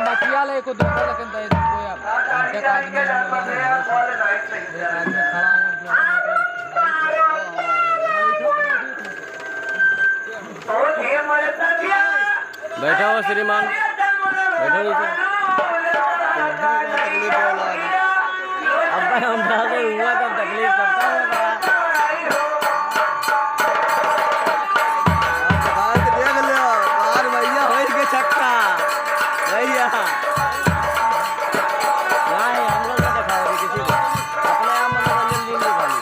बाकी वाले को दूसरा लेकिन कोई आदमी बैठा हो श्रीमान, बैठो नीचे। अब भाई हम डाले हुआ तब तकलीफ करता है भैया हो के छक्का भैया नहीं हम लोग ना दिखाओगे किसी को, अपने आप मनोरंजन लीजिए खाली।